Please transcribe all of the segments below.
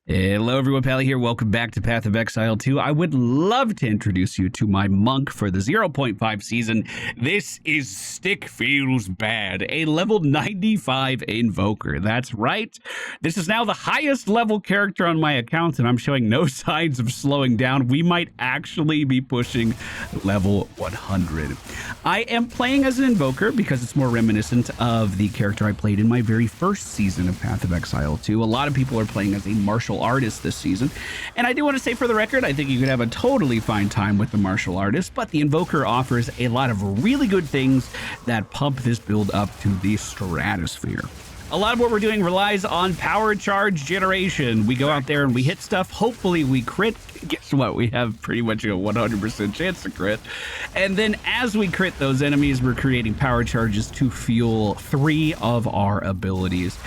Hello everyone, Pally here. Welcome back to Path of Exile 2. I would love to introduce you to my monk for the 0.5 season. This is Stick Feels Bad, a level 95 Invoker. That's right. This is now the highest level character on my account, and I'm showing no signs of slowing down. We might actually be pushing level 100. I am playing as an Invoker because it's more reminiscent of the character I played in my very first season of Path of Exile 2. A lot of people are playing as a martial artist this season, and I do want to say for the record, I think you could have a totally fine time with the martial artist, but the Invoker offers a lot of really good things that pump this build up to the stratosphere. A lot of what we're doing relies on power charge generation. We go out there and we hit stuff. Hopefully we crit. Guess what? We have pretty much a 100% chance to crit. And then as we crit those enemies, we're creating power charges to fuel 3 of our abilities.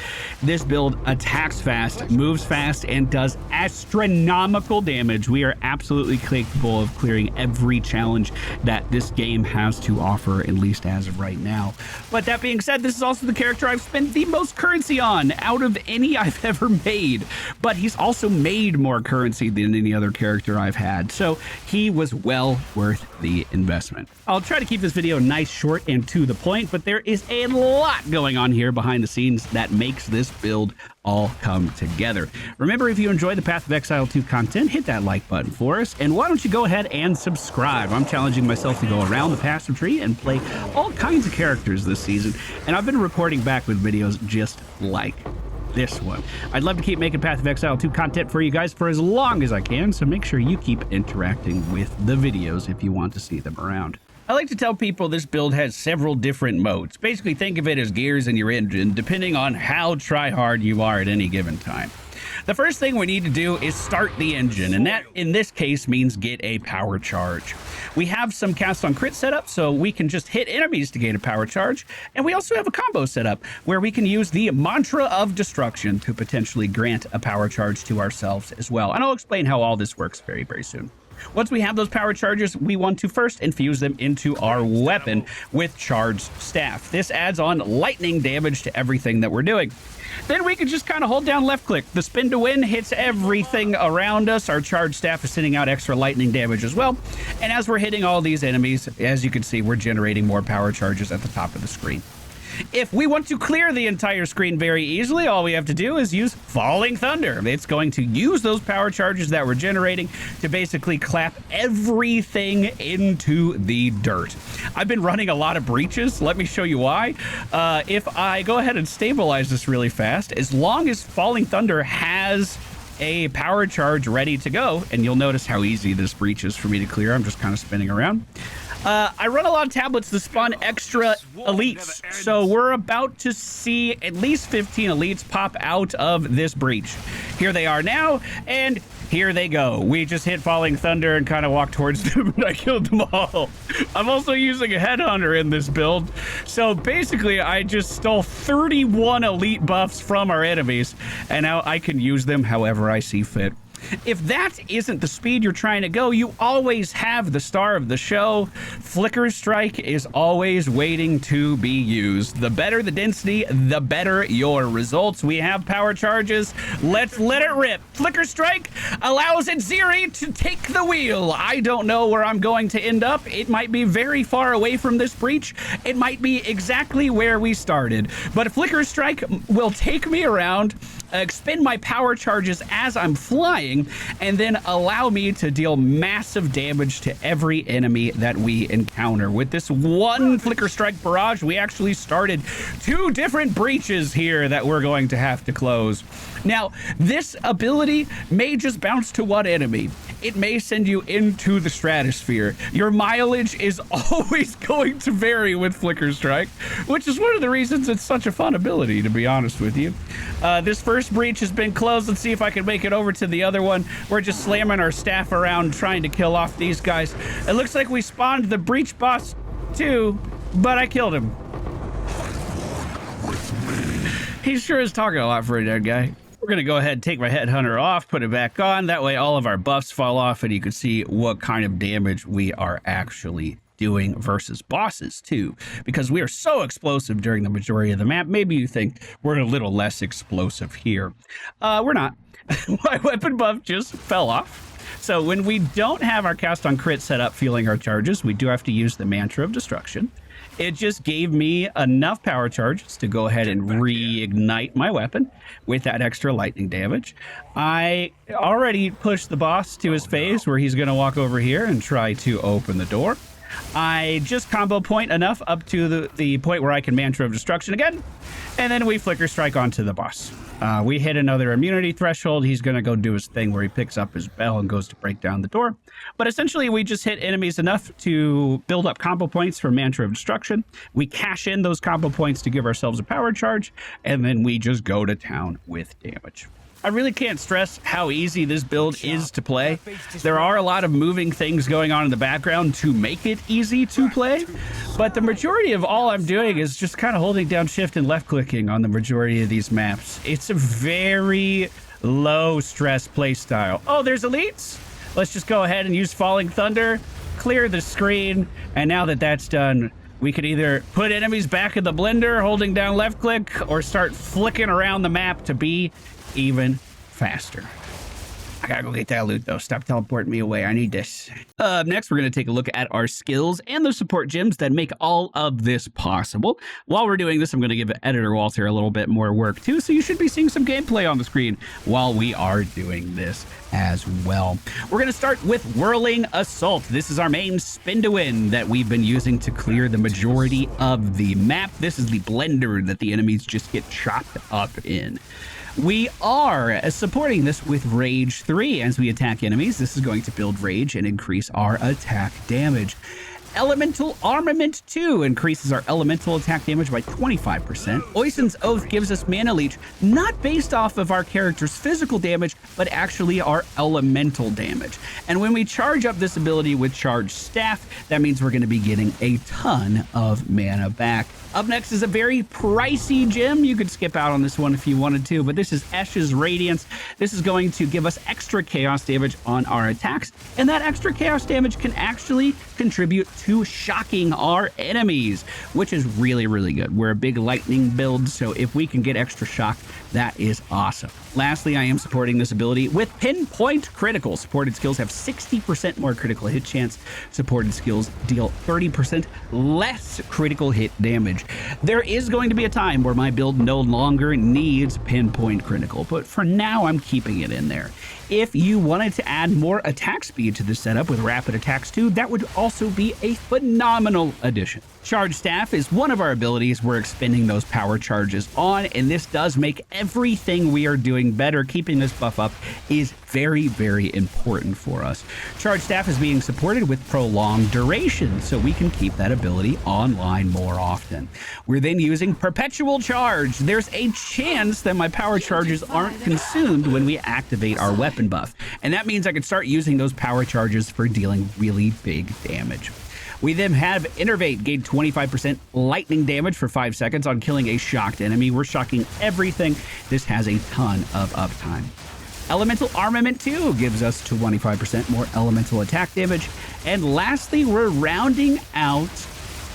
This build attacks fast, moves fast, and does astronomical damage. We are absolutely capable of clearing every challenge that this game has to offer, at least as of right now. But that being said, this is also the character I've spent the most currency on out of any I've ever made. But he's also made more currency than any other character I've had, so he was well worth the investment. I'll try to keep this video nice, short, and to the point, but there is a lot going on here behind the scenes that makes this build all come together. Remember, if you enjoy the Path of Exile 2 content, hit that like button for us, and why don't you go ahead and subscribe. I'm challenging myself to go around the passive tree and play all kinds of characters this season, and I've been reporting back with videos just like this one. I'd love to keep making Path of Exile 2 content for you guys for as long as I can, so make sure you keep interacting with the videos if you want to see them around. I like to tell people this build has several different modes. Basically, think of it as gears in your engine, depending on how try-hard you are at any given time. The first thing we need to do is start the engine, and that, in this case, means get a power charge. We have some cast on crit set up, so we can just hit enemies to gain a power charge, and we also have a combo set up where we can use the Mantra of Destruction to potentially grant a power charge to ourselves as well. And I'll explain how all this works very, very soon. Once we have those power charges, we want to first infuse them into our weapon with Charged Staff. This adds on lightning damage to everything that we're doing. Then we can just kind of hold down left click. The spin to win hits everything around us. Our Charged Staff is sending out extra lightning damage as well. And as we're hitting all these enemies, as you can see, we're generating more power charges at the top of the screen. If we want to clear the entire screen very easily, all we have to do is use Falling Thunder. It's going to use those power charges that we're generating to basically clap everything into the dirt. I've been running a lot of breaches. Let me show you why. If I go ahead and stabilize this really fast, as long as Falling Thunder has a power charge ready to go, and you'll notice how easy this breach is for me to clear. I'm just kind of spinning around. I run a lot of tablets that spawn extra elites, so we're about to see at least 15 elites pop out of this breach. Here they are now, and here they go. We just hit Falling Thunder and kind of walked towards them, and I killed them all. I'm also using a Headhunter in this build, so basically I just stole 31 elite buffs from our enemies, and now I can use them however I see fit. If that isn't the speed you're trying to go, you always have the star of the show. Flicker Strike is always waiting to be used. The better the density, the better your results. We have power charges. Let's let it rip. Flicker Strike allows Ziri to take the wheel. I don't know where I'm going to end up. It might be very far away from this breach. It might be exactly where we started. But Flicker Strike will take me around, expend my power charges as I'm flying, and then allow me to deal massive damage to every enemy that we encounter. With this one Flicker Strike barrage, we actually started 2 different breaches here that we're going to have to close. Now, this ability may just bounce to one enemy. It may send you into the stratosphere. Your mileage is always going to vary with Flicker Strike, which is one of the reasons it's such a fun ability, to be honest with you. This first breach has been closed. Let's see if I can make it over to the other one. We're just slamming our staff around trying to kill off these guys. It looks like we spawned the breach boss too, but I killed him. He sure is talking a lot for a dead guy. We're going to go ahead and take my Headhunter off, put it back on. That way all of our buffs fall off and you can see what kind of damage we are actually doing versus bosses too, because we are so explosive during the majority of the map. Maybe you think we're a little less explosive here. We're not. My weapon buff just fell off. So when we don't have our cast on crit set up fueling our charges, we do have to use the Mantra of Destruction. It just gave me enough power charges to go ahead and reignite my weapon with that extra lightning damage. I already pushed the boss to his phase where he's going to walk over here and try to open the door. I just combo point enough up to the point where I can Mantra of Destruction again, and then we Flicker Strike onto the boss. We hit another immunity threshold. He's going to go do his thing where he picks up his bell and goes to break down the door. But essentially, we just hit enemies enough to build up combo points for Mantra of Destruction. We cash in those combo points to give ourselves a power charge, and then we just go to town with damage. I really can't stress how easy this build is to play. There are a lot of moving things going on in the background to make it easy to play, but the majority of all I'm doing is just kind of holding down shift and left clicking on the majority of these maps. It's a very low stress play style. Oh, there's elites. Let's just go ahead and use Falling Thunder, clear the screen, and now that that's done, we could either put enemies back in the blender holding down left click or start flicking around the map to be even faster. I gotta go get that loot though. Stop teleporting me away. I need this. Next, we're gonna take a look at our skills and the support gems that make all of this possible. While we're doing this, I'm gonna give Editor Walter a little bit more work too, so you should be seeing some gameplay on the screen while we are doing this as well. We're gonna start with Whirling Assault. This is our main spin to win that we've been using to clear the majority of the map. This is the blender that the enemies just get chopped up in. We are supporting this with Rage 3 as we attack enemies. This is going to build Rage and increase our attack damage. Elemental Armament 2 increases our elemental attack damage by 25%. Oisin's Oath gives us Mana Leech, not based off of our character's physical damage, but actually our elemental damage. And when we charge up this ability with Charged Staff, that means we're going to be getting a ton of mana back. Up next is a very pricey gem. You could skip out on this one if you wanted to, but this is Esh's Radiance. This is going to give us extra chaos damage on our attacks, and that extra chaos damage can actually contribute to shocking our enemies, which is really, really good. We're a big lightning build, so if we can get extra shock, that is awesome. Lastly, I am supporting this ability with Pinpoint Critical. Supported skills have 60% more critical hit chance. Supported skills deal 30% less critical hit damage. There is going to be a time where my build no longer needs Pinpoint Critical, but for now I'm keeping it in there. If you wanted to add more attack speed to this setup with Rapid Attacks 2, that would also be a phenomenal addition. Charge Staff is one of our abilities we're expending those power charges on, and this does make everything we are doing better. Keeping this buff up is very, very important for us. Charge Staff is being supported with Prolonged Duration, so we can keep that ability online more often. We're then using Perpetual Charge. There's a chance that my power charges aren't consumed when we activate our weapon buff, and that means I can start using those power charges for dealing really big damage. We then have Innervate, gain 25% lightning damage for 5 seconds on killing a shocked enemy. We're shocking everything. This has a ton of uptime. Elemental Armament 2 gives us 25% more elemental attack damage. And lastly, we're rounding out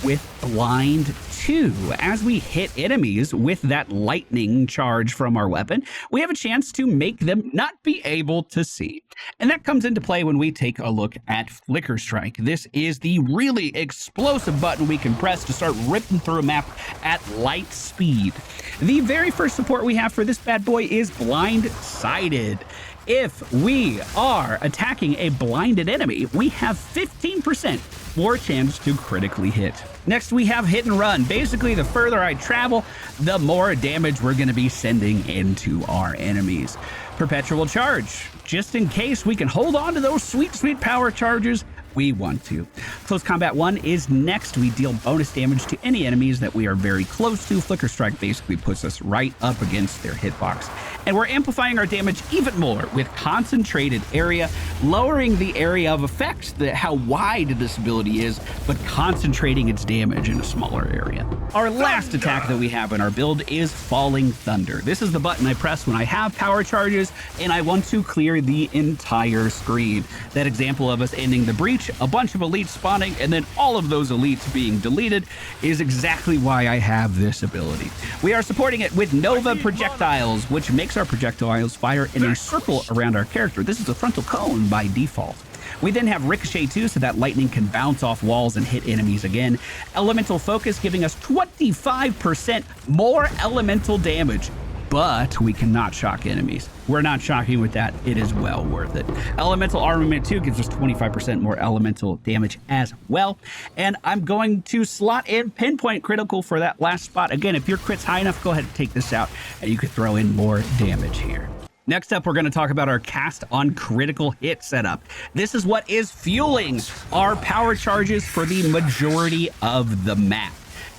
with Blind 2. As we hit enemies with that lightning charge from our weapon, we have a chance to make them not be able to see. And that comes into play when we take a look at Flicker Strike. This is the really explosive button we can press to start ripping through a map at light speed. The very first support we have for this bad boy is Blindsided. If we are attacking a blinded enemy, we have 15% more chance to critically hit. Next, we have Hit and Run. Basically, the further I travel, the more damage we're going to be sending into our enemies. Perpetual Charge. Just in case we can hold on to those sweet, sweet power charges, we want to. Close Combat 1 is next. We deal bonus damage to any enemies that we are very close to. Flicker Strike basically puts us right up against their hitbox. And we're amplifying our damage even more with Concentrated Area, lowering the area of effect, how wide this ability is, but concentrating its damage in a smaller area. Our last attack that we have in our build is Falling Thunder. This is the button I press when I have power charges and I want to clear the entire screen. That example of us ending the breach, a bunch of elites spawning, and then all of those elites being deleted is exactly why I have this ability. We are supporting it with Nova projectiles, which makes our projectiles fire in a circle around our character. This is a frontal cone by default. We then have Ricochet too, so that lightning can bounce off walls and hit enemies again. Elemental Focus giving us 25% more elemental damage, but we cannot shock enemies. We're not shocking with that. It is well worth it. Elemental Armament 2 gives us 25% more elemental damage as well. And I'm going to slot in Pinpoint Critical for that last spot. Again, if your crit's high enough, go ahead and take this out and you could throw in more damage here. Next up, we're going to talk about our cast on critical hit setup. This is what is fueling our power charges for the majority of the map.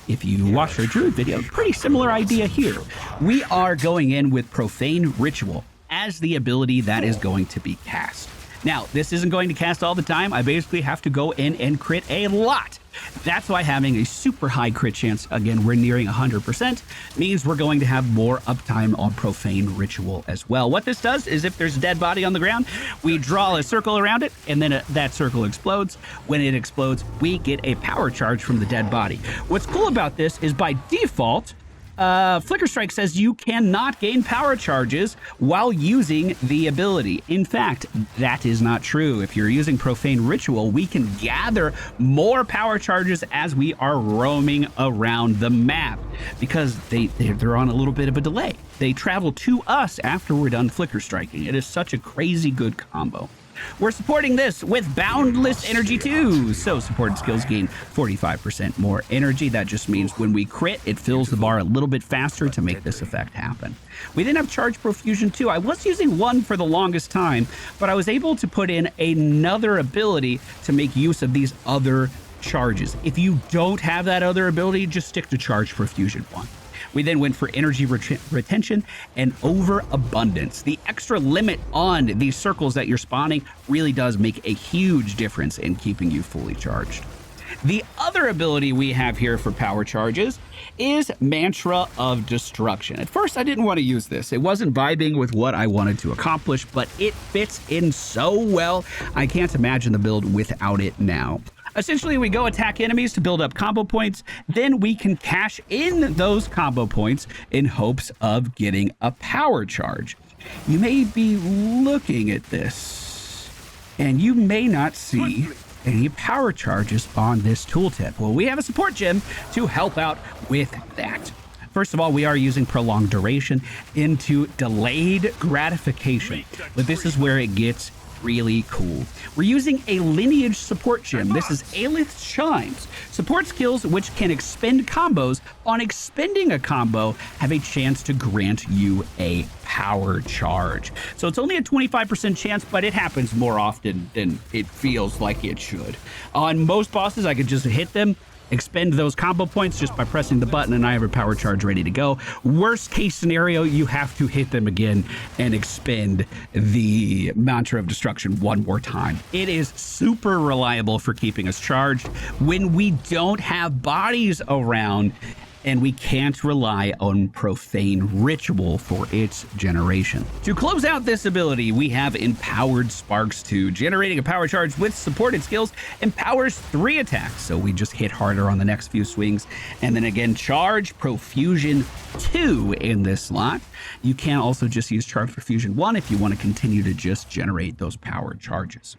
If you watched our Druid video, pretty similar idea here. We are going in with Profane Ritual as the ability that is going to be cast. Now, this isn't going to cast all the time. I basically have to go in and crit a lot. That's why having a super high crit chance, again, we're nearing 100%, means we're going to have more uptime on Profane Ritual as well. What this does is if there's a dead body on the ground, we draw a circle around it, and then that circle explodes. When it explodes, we get a power charge from the dead body. What's cool about this is by default, Flicker Strike says you cannot gain power charges while using the ability. In fact, that is not true. If you're using Profane Ritual, we can gather more power charges as we are roaming around the map because they're on a little bit of a delay. They travel to us after we're done Flicker Striking. It is such a crazy good combo. We're supporting this with Boundless Energy too. So supported skills gain 45% more energy. That just means when we crit, it fills the bar a little bit faster to make this effect happen. We then have Charge Profusion too. I was using one for the longest time, but I was able to put in another ability to make use of these other charges. If you don't have that other ability, just stick to Charge Profusion 1. We then went for energy retention and overabundance. The extra limit on these circles that you're spawning really does make a huge difference in keeping you fully charged. The other ability we have here for power charges is Mantra of Destruction. At first, I didn't want to use this. It wasn't vibing with what I wanted to accomplish, but it fits in so well. I can't imagine the build without it now. Essentially, we go attack enemies to build up combo points. Then we can cash in those combo points in hopes of getting a power charge. You may be looking at this, and you may not see any power charges on this tooltip. Well, we have a support gem to help out with that. First of all, we are using Prolonged Duration into Delayed Gratification, but this is where it gets really cool. We're using a lineage support gem. This is Aelith's Chimes. Support skills which can expend combos. On expending a combo, have a chance to grant you a power charge. So it's only a 25% chance, but it happens more often than it feels like it should. On most bosses, I could just hit them, expend those combo points just by pressing the button, and I have a power charge ready to go. Worst case scenario, you have to hit them again and expend the Mantra of Destruction one more time. It is super reliable for keeping us charged when we don't have bodies around and we can't rely on Profane Ritual for its generation. To close out this ability, we have Empowered Sparks 2. Generating a power charge with supported skills empowers 3 attacks, so we just hit harder on the next few swings. And then again, Charge Profusion 2 in this slot. You can also just use Charge Profusion 1 if you want to continue to just generate those power charges.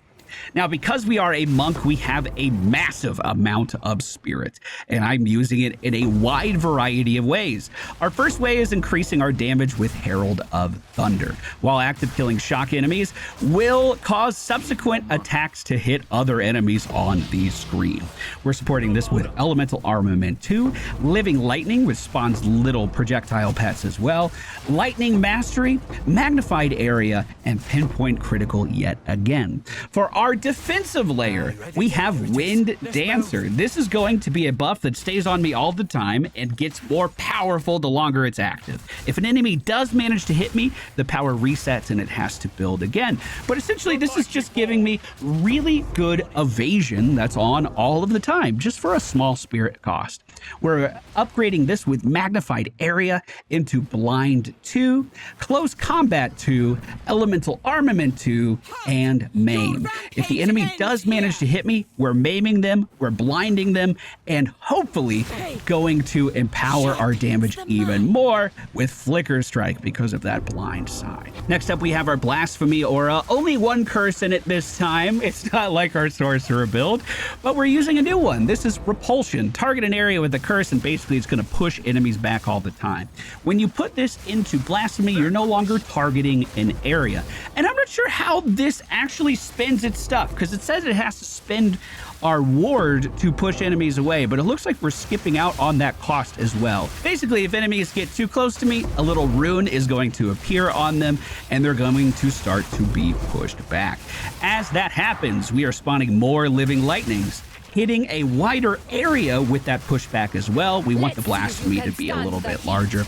Now, because we are a monk, we have a massive amount of spirit, and I'm using it in a wide variety of ways. Our first way is increasing our damage with Herald of Thunder. While active, killing shock enemies will cause subsequent attacks to hit other enemies on the screen. We're supporting this with Elemental Armament 2, Living Lightning, which spawns little projectile pets as well, Lightning Mastery, Magnified Area, and Pinpoint Critical yet again. For our defensive layer, we have Wind Dancer. This is going to be a buff that stays on me all the time and gets more powerful the longer it's active. If an enemy does manage to hit me, the power resets and it has to build again. But essentially, this is just giving me really good evasion that's on all of the time, just for a small spirit cost. We're upgrading this with Magnified Area into Blind 2, Close Combat 2, Elemental Armament 2, and Maim. If the enemy does manage to hit me, we're maiming them, we're blinding them, and hopefully going to empower our damage even more with Flicker Strike because of that blind side. Next up, we have our Blasphemy Aura. Only one curse in it this time. It's not like our Sorcerer build, but we're using a new one. This is Repulsion. Target an area with a curse, and basically it's going to push enemies back all the time. When you put this into Blasphemy, you're no longer targeting an area. And I'm not sure how this actually spends its stuff, because it says it has to spend our ward to push enemies away, but it looks like we're skipping out on that cost as well. Basically, if enemies get too close to me, a little rune is going to appear on them, and they're going to start to be pushed back. As that happens, we are spawning more living lightnings, hitting a wider area with that pushback as well. We want the Blasphemy to be a little bit larger.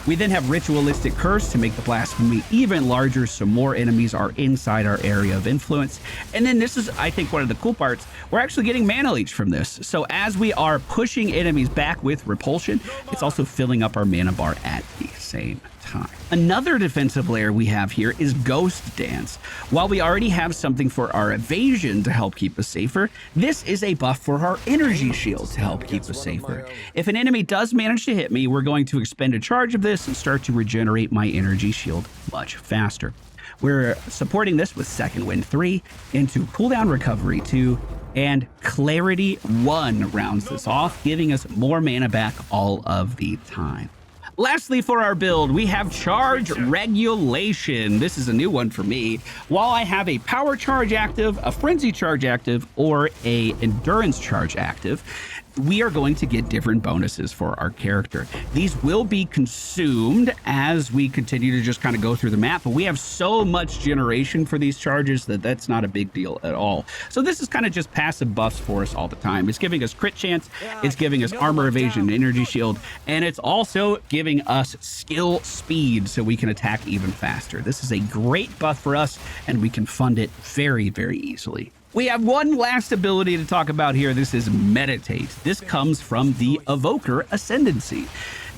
We then have Ritualistic Curse to make the Blasphemy even larger, so more enemies are inside our area of influence. And then this is, I think, one of the cool parts. We're actually getting Mana Leech from this. So as we are pushing enemies back with Repulsion, it's also filling up our mana bar at the same time. Another defensive layer we have here is Ghost Dance. While we already have something for our evasion to help keep us safer, this is a buff for our energy shield to help keep us safer. If an enemy does manage to hit me, we're going to expend a charge of this and start to regenerate my energy shield much faster. We're supporting this with Second Wind 3 into Cooldown Recovery 2, and Clarity 1 rounds this off, giving us more mana back all of the time. Lastly, for our build, we have Charge Regulation. This is a new one for me. While I have a Power Charge active, a Frenzy Charge active, or a Endurance Charge active, we are going to get different bonuses for our character. These will be consumed as we continue to just kind of go through the map, but we have so much generation for these charges that that's not a big deal at all. So this is kind of just passive buffs for us all the time. It's giving us crit chance, it's giving us armor evasion, energy shield, and it's also giving us skill speed so we can attack even faster. This is a great buff for us, and we can fund it very, very easily. We have one last ability to talk about here. This is Meditate. This comes from the Invoker Ascendancy.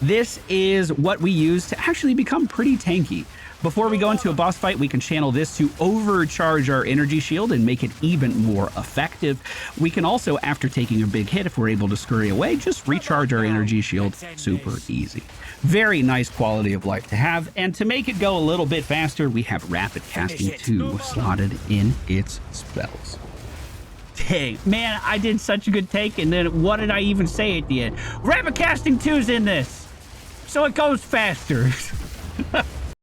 This is what we use to actually become pretty tanky. Before we go into a boss fight, we can channel this to overcharge our energy shield and make it even more effective. We can also, after taking a big hit, if we're able to scurry away, just recharge our energy shield super easy. Very nice quality of life to have. And to make it go a little bit faster, we have Rapid Casting 2 slotted in its spells. Dang, man, I did such a good take, and then what did I even say at the end? Rapid Casting 2's in this, so it goes faster.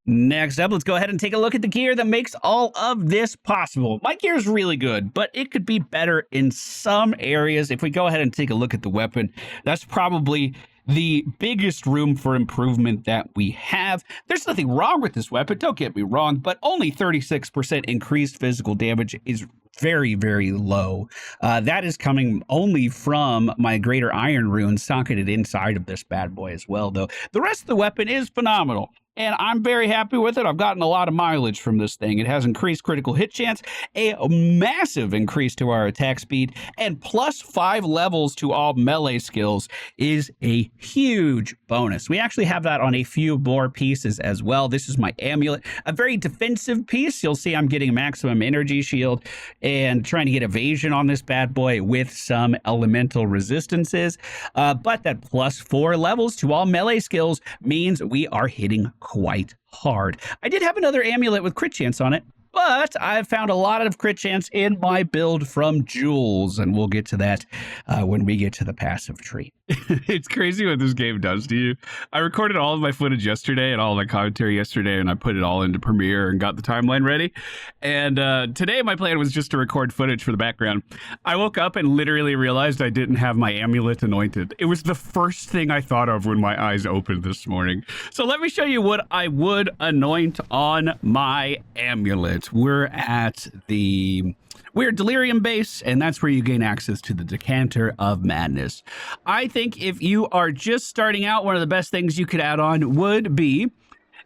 Next up, let's go ahead and take a look at the gear that makes all of this possible. My gear is really good, but it could be better in some areas. If we go ahead and take a look at the weapon, that's probably the biggest room for improvement that we have. There's nothing wrong with this weapon, don't get me wrong, but only 36% increased physical damage is very, very low. That is coming only from my Greater Iron Rune socketed inside of this bad boy as well, though. The rest of the weapon is phenomenal, and I'm very happy with it. I've gotten a lot of mileage from this thing. It has increased critical hit chance, a massive increase to our attack speed, and plus 5 levels to all melee skills is a huge bonus. We actually have that on a few more pieces as well. This is my Amulet, a very defensive piece. You'll see I'm getting maximum energy shield and trying to get evasion on this bad boy with some elemental resistances. But that plus 4 levels to all melee skills means we are hitting quite hard. I did have another amulet with crit chance on it, but I've found a lot of crit chance in my build from jewels, and we'll get to that when we get to the passive tree. It's crazy what this game does to you. I recorded all of my footage yesterday and all of my commentary yesterday, and I put it all into Premiere and got the timeline ready. And today my plan was just to record footage for the background. I woke up and literally realized I didn't have my amulet anointed. It was the first thing I thought of when my eyes opened this morning. So let me show you what I would anoint on my amulet. We're at the We're Delirium base, and that's where you gain access to the Decanter of Madness. I think if you are just starting out, one of the best things you could add on would be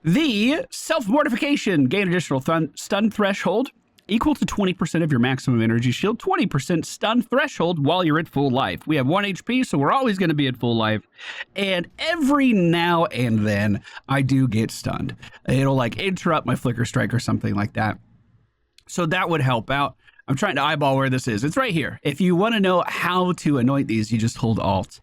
the Self-Mortification. Gain additional stun threshold equal to 20% of your maximum energy shield, 20% stun threshold while you're at full life. We have 1 HP, so we're always going to be at full life. And every now and then, I do get stunned. It'll like interrupt my Flicker Strike or something like that. So that would help out. I'm trying to eyeball where this is. It's right here. If you want to know how to anoint these, you just hold Alt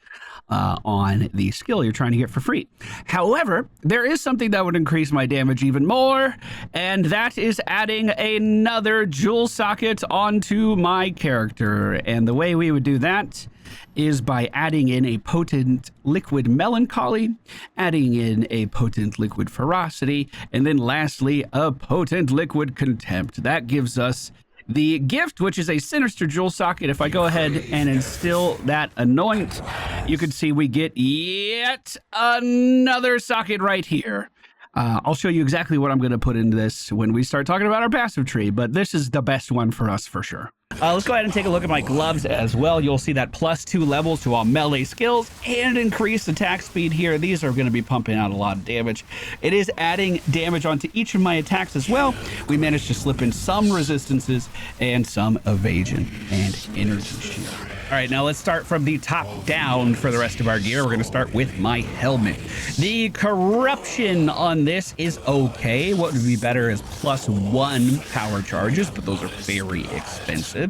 on the skill you're trying to get for free. However, there is something that would increase my damage even more, and that is adding another jewel socket onto my character. And the way we would do that is by adding in a potent liquid melancholy, adding in a potent liquid ferocity, and then lastly, a potent liquid contempt. That gives us the gift, which is a sinister jewel socket. If I go ahead and instill that Anoint, you can see we get yet another socket right here. I'll show you exactly what I'm going to put into this when we start talking about our passive tree, but this is the best one for us for sure. Let's go ahead and take a look at my gloves as well. You'll see that +2 levels to all melee skills and increased attack speed here. These are going to be pumping out a lot of damage. It is adding damage onto each of my attacks as well. We managed to slip in some resistances and some evasion and energy shield. All right, now let's start from the top down for the rest of our gear. We're going to start with my helmet. The corruption on this is okay. What would be better is +1 power charges, but those are very expensive.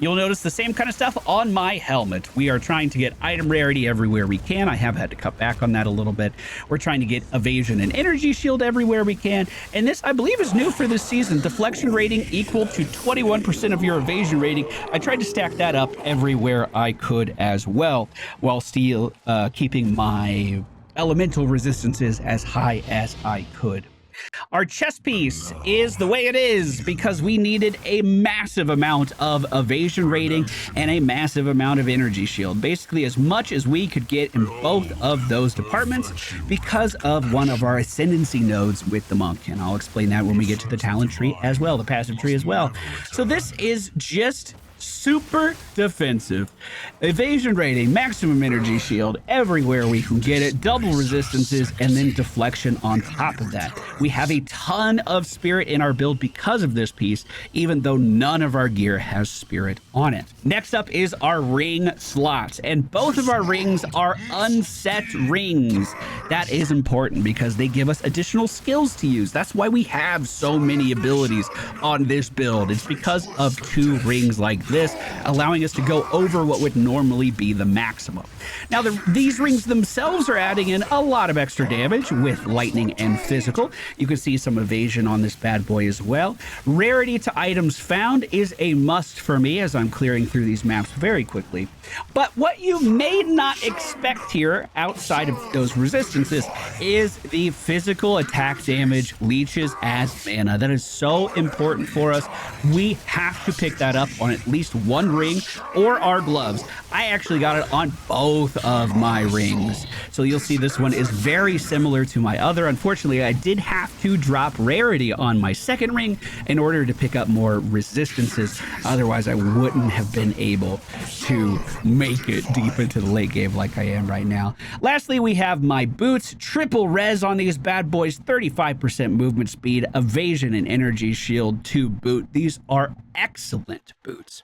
You'll notice the same kind of stuff on my helmet. We are trying to get item rarity everywhere we can. I have had to cut back on that a little bit. We're trying to get evasion and energy shield everywhere we can. And this, I believe, is new for this season. Deflection rating equal to 21% of your evasion rating. I tried to stack that up everywhere I could as well, while still keeping my elemental resistances as high as I could. Our chest piece is the way it is because we needed a massive amount of evasion rating and a massive amount of energy shield. Basically as much as we could get in both of those departments because of one of our ascendancy nodes with the monk. And I'll explain that when we get to the talent tree as well, the passive tree as well. So this is just super defensive. Evasion rating, maximum energy shield, everywhere we can get it, double resistances, and then deflection on top of that. We have a ton of spirit in our build because of this piece, even though none of our gear has spirit on it. Next up is our ring slots, and both of our rings are unset rings. That is important because they give us additional skills to use. That's why we have so many abilities on this build. It's because of 2 rings like this, allowing us to go over what would normally be the maximum. Now, these rings themselves are adding in a lot of extra damage with lightning and physical. You can see some evasion on this bad boy as well. Rarity to items found is a must for me as I'm clearing through these maps very quickly. But what you may not expect here outside of those resistances is the physical attack damage leeches as mana. That is so important for us. We have to pick that up on at least 1 ring or our gloves. I actually got it on both of my rings. So you'll see this one is very similar to my other. Unfortunately, I did have to drop rarity on my second ring in order to pick up more resistances. Otherwise, I wouldn't have been able to make it deep into the late game like I am right now. Lastly, we have my boots. Triple res on these bad boys, 35% movement speed, evasion, and energy shield to boot. These are excellent boots.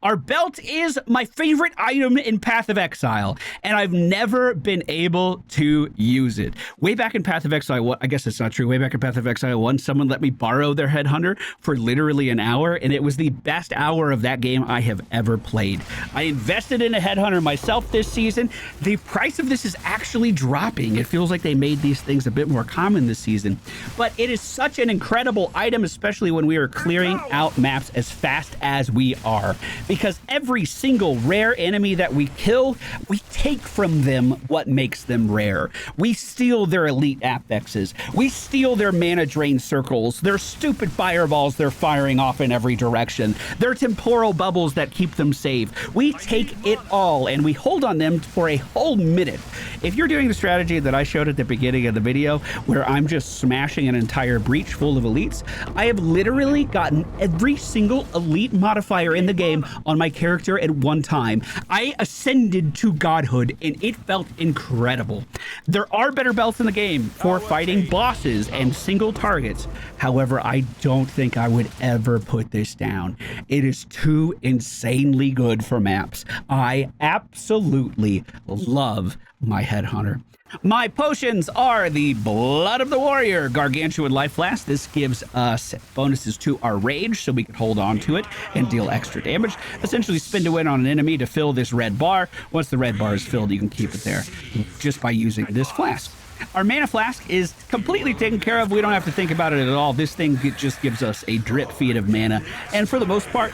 Our belt is my favorite item in Path of Exile, and I've never been able to use it. Way back in Path of Exile, I guess it's not true. Way back in Path of Exile 1, someone let me borrow their Headhunter for literally an hour, and it was the best hour of that game I have ever played. I invested in a Headhunter myself this season. The price of this is actually dropping. It feels like they made these things a bit more common this season, but it is such an incredible item, especially when we are clearing out maps as fast as we are. are, because every single rare enemy that we kill, we take from them what makes them rare. We steal their elite affixes. We steal their mana drain circles, their stupid fireballs they're firing off in every direction, their temporal bubbles that keep them safe. We take it all and we hold on them for a whole minute. If you're doing the strategy that I showed at the beginning of the video, where I'm just smashing an entire breach full of elites, I have literally gotten every single elite modifier in the game on my character at one time. I ascended to godhood and it felt incredible. There are better belts in the game for fighting bosses and single targets. However, I don't think I would ever put this down. It is too insanely good for maps. I absolutely love my Headhunter. My potions are the Blood of the Warrior Gargantuan Life Flask. This gives us bonuses to our rage, so we can hold on to it and deal extra damage. Essentially spin to win on an enemy to fill this red bar. Once the red bar is filled, you can keep it there just by using this flask. Our mana flask is completely taken care of. We don't have to think about it at all. This thing just gives us a drip feed of mana. And for the most part,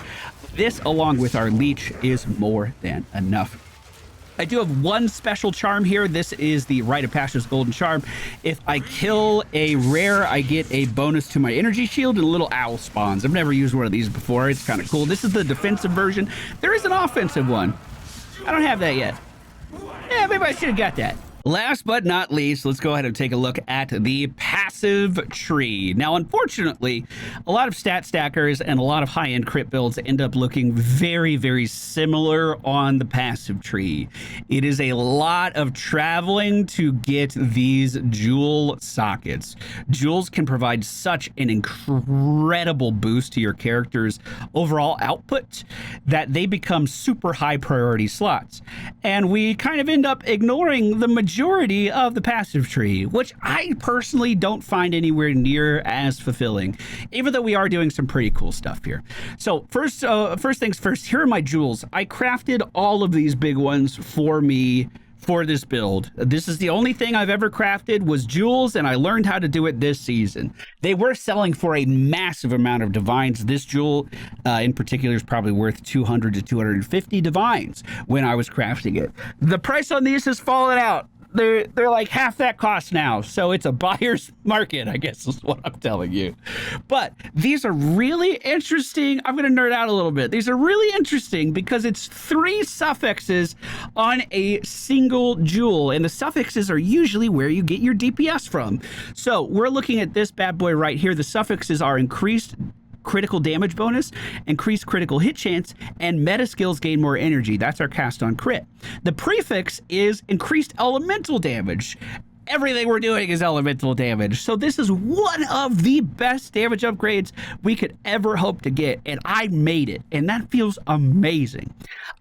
this along with our leech is more than enough. I do have one special charm here. This is the Rite of Passion's Golden Charm. If I kill a rare, I get a bonus to my energy shield and a little owl spawns. I've never used one of these before. It's kind of cool. This is the defensive version. There is an offensive one. I don't have that yet. Yeah, maybe I should have got that. Last but not least, let's go ahead and take a look at the passive tree. Now, unfortunately, a lot of stat stackers and a lot of high-end crit builds end up looking very, very similar on the passive tree. It is a lot of traveling to get these jewel sockets. Jewels can provide such an incredible boost to your character's overall output that they become super high priority slots. And we kind of end up ignoring the majority of the passive tree, which I personally don't find anywhere near as fulfilling, even though we are doing some pretty cool stuff here. So first things first, here are my jewels. I crafted all of these big ones for me for this build. This is the only thing I've ever crafted was jewels, and I learned how to do it this season. They were selling for a massive amount of divines. This jewel in particular is probably worth 200 to 250 divines when I was crafting it. The price on these has fallen out. They're like half that cost now. So it's a buyer's market, I guess is what I'm telling you. But these are really interesting. I'm going to nerd out a little bit. These are really interesting because it's 3 suffixes on a single jewel. And the suffixes are usually where you get your DPS from. So we're looking at this bad boy right here. The suffixes are increased critical damage bonus, increased critical hit chance, and meta skills gain more energy. That's our cast on crit. The prefix is increased elemental damage. Everything we're doing is elemental damage. So this is one of the best damage upgrades we could ever hope to get. And I made it. And that feels amazing.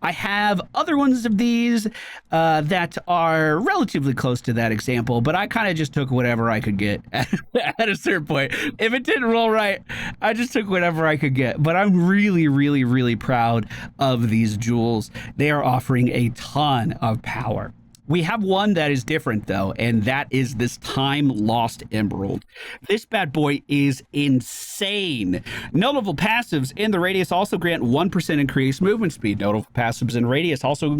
I have other ones of these that are relatively close to that example, but I kind of just took whatever I could get at a certain point. If it didn't roll right, I just took whatever I could get. But I'm really, really, really proud of these jewels. They are offering a ton of power. We have one that is different, though, and that is this Time Lost Emerald. This bad boy is insane. Notable passives in the radius also grant 1% increased movement speed. Notable passives in radius also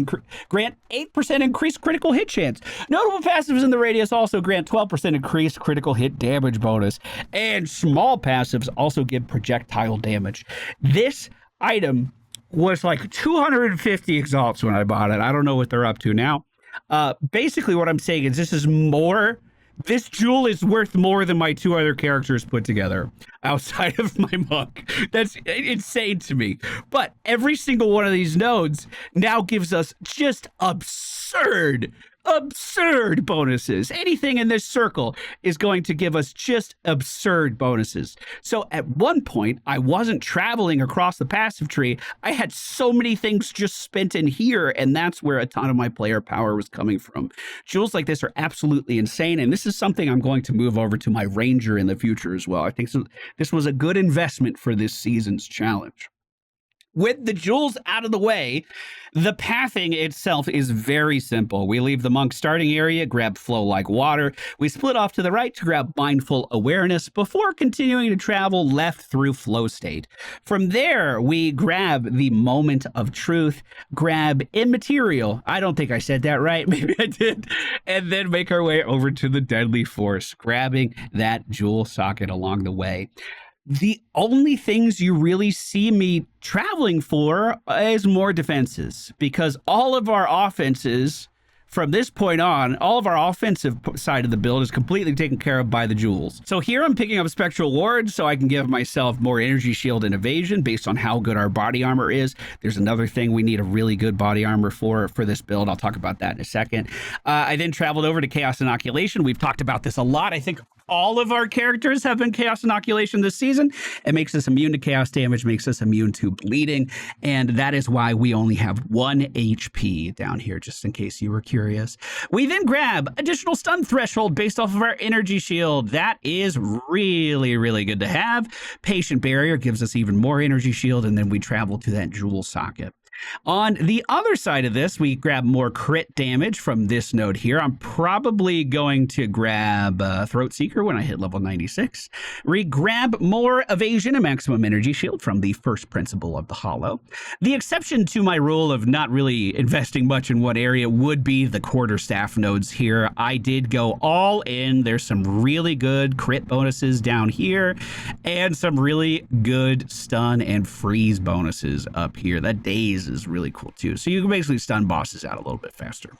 grant 8% increased critical hit chance. Notable passives in the radius also grant 12% increased critical hit damage bonus. And small passives also give projectile damage. This item was like 250 exalts when I bought it. I don't know what they're up to now. Basically what I'm saying is this jewel is worth more than my 2 other characters put together outside of my monk. That's insane to me. But every single one of these nodes now gives us just absurd bonuses. Anything in this circle is going to give us just absurd bonuses. So at one point, I wasn't traveling across the passive tree. I had so many things just spent in here, and that's where a ton of my player power was coming from. Jewels like this are absolutely insane, and this is something I'm going to move over to my ranger in the future as well. I think this was a good investment for this season's challenge. With the jewels out of the way, the pathing itself is very simple. We leave the monk starting area, grab flow like water. We split off to the right to grab mindful awareness before continuing to travel left through flow state. From there, we grab the moment of truth, grab immaterial. I don't think I said that right. Maybe I did. And then make our way over to the deadly force, grabbing that jewel socket along the way. The only things you really see me traveling for is more defenses, because all of our offenses from this point on, all of our offensive side of the build is completely taken care of by the jewels. So here I'm picking up Spectral Ward so I can give myself more energy shield and evasion based on how good our body armor is. There's another thing we need a really good body armor for this build. I'll talk about that in a second. I then traveled over to Chaos Inoculation. We've talked about this a lot. I think all of our characters have been Chaos Inoculation this season. It makes us immune to chaos damage, makes us immune to bleeding, and that is why we only have 1 HP down here, just in case you were curious. We then grab additional stun threshold based off of our energy shield. That is really, really good to have. Patient Barrier gives us even more energy shield, and then we travel to that jewel socket. On the other side of this, we grab more crit damage from this node here. I'm probably going to grab Throat Seeker when I hit level 96. We grab more evasion and maximum energy shield from the first principle of the Hollow. The exception to my rule of not really investing much in what area would be the Quarterstaff nodes here. I did go all in. There's some really good crit bonuses down here and some really good stun and freeze bonuses up here. That daze is really cool too. So you can basically stun bosses out a little bit faster.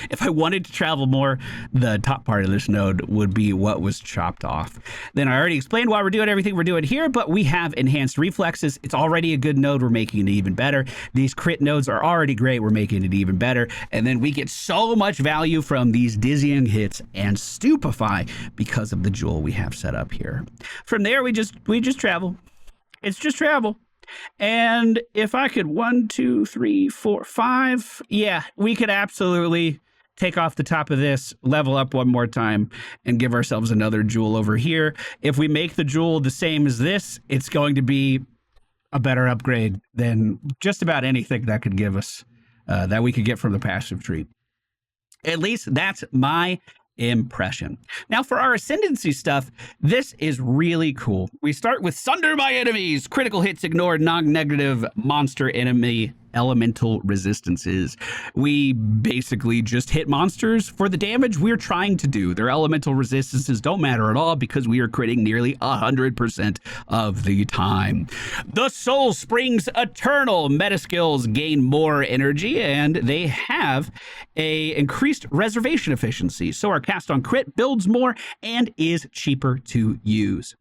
If I wanted to travel more, the top part of this node would be what was chopped off. Then I already explained why we're doing everything we're doing here, but we have enhanced reflexes. It's already a good node. We're making it even better. These crit nodes are already great. We're making it even better. And then we get so much value from these dizzying hits and stupefy because of the jewel we have set up here. From there, we just travel. It's just travel. And if I could 1, 2, 3, 4, 5, yeah, we could absolutely take off the top of this, level up one more time, and give ourselves another jewel over here. If we make the jewel the same as this, it's going to be a better upgrade than just about anything that could give us, that we could get from the passive tree. At least that's my impression. Now for our ascendancy stuff, this is really cool. We start with Sunder my enemies, critical hits ignored, non-negative monster enemy elemental resistances. We basically just hit monsters for the damage we're trying to do. Their elemental resistances don't matter at all because we are critting nearly 100% of the time. The Soul Springs Eternal meta skills gain more energy and they have a increased reservation efficiency. So our cast on crit builds more and is cheaper to use.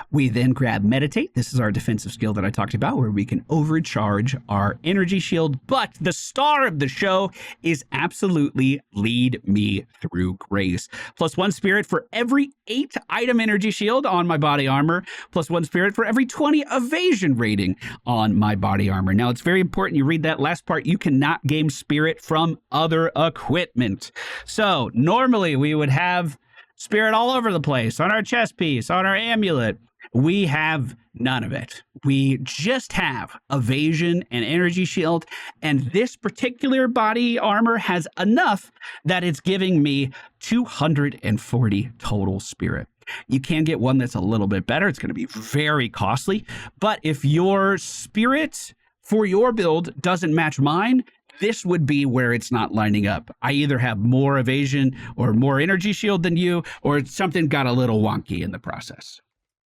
We then grab Meditate. This is our defensive skill that I talked about where we can overcharge our energy shield. But the star of the show is absolutely Lead Me Through Grace. +1 spirit for every 8 item energy shield on my body armor. +1 spirit for every 20 evasion rating on my body armor. Now, it's very important you read that last part. You cannot gain spirit from other equipment. So normally we would have spirit all over the place, on our chest piece, on our amulet. We have none of it. We just have evasion and energy shield, and this particular body armor has enough that it's giving me 240 total spirit. You can get one that's a little bit better. It's going to be very costly, but if your spirit for your build doesn't match mine, this would be where it's not lining up. I either have more evasion or more energy shield than you, or something got a little wonky in the process.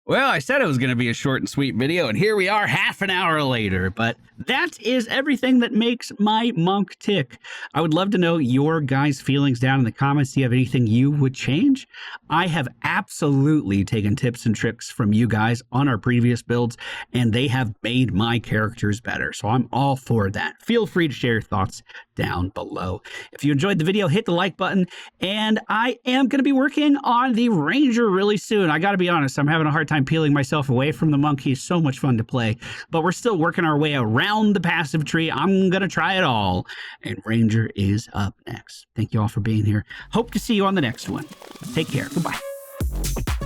Well, I said it was going to be a short and sweet video, and here we are half an hour later, but that is everything that makes my monk tick. I would love to know your guys' feelings down in the comments. Do you have anything you would change? I have absolutely taken tips and tricks from you guys on our previous builds, and they have made my characters better, so I'm all for that. Feel free to share your thoughts down below. If you enjoyed the video, hit the like button, and I am going to be working on the Ranger really soon. I got to be honest, I'm having a hard time peeling myself away from the monk. He's so much fun to play, but we're still working our way around the passive tree. I'm going to try it all, and Ranger is up next. Thank you all for being here. Hope to see you on the next one. Take care. Goodbye.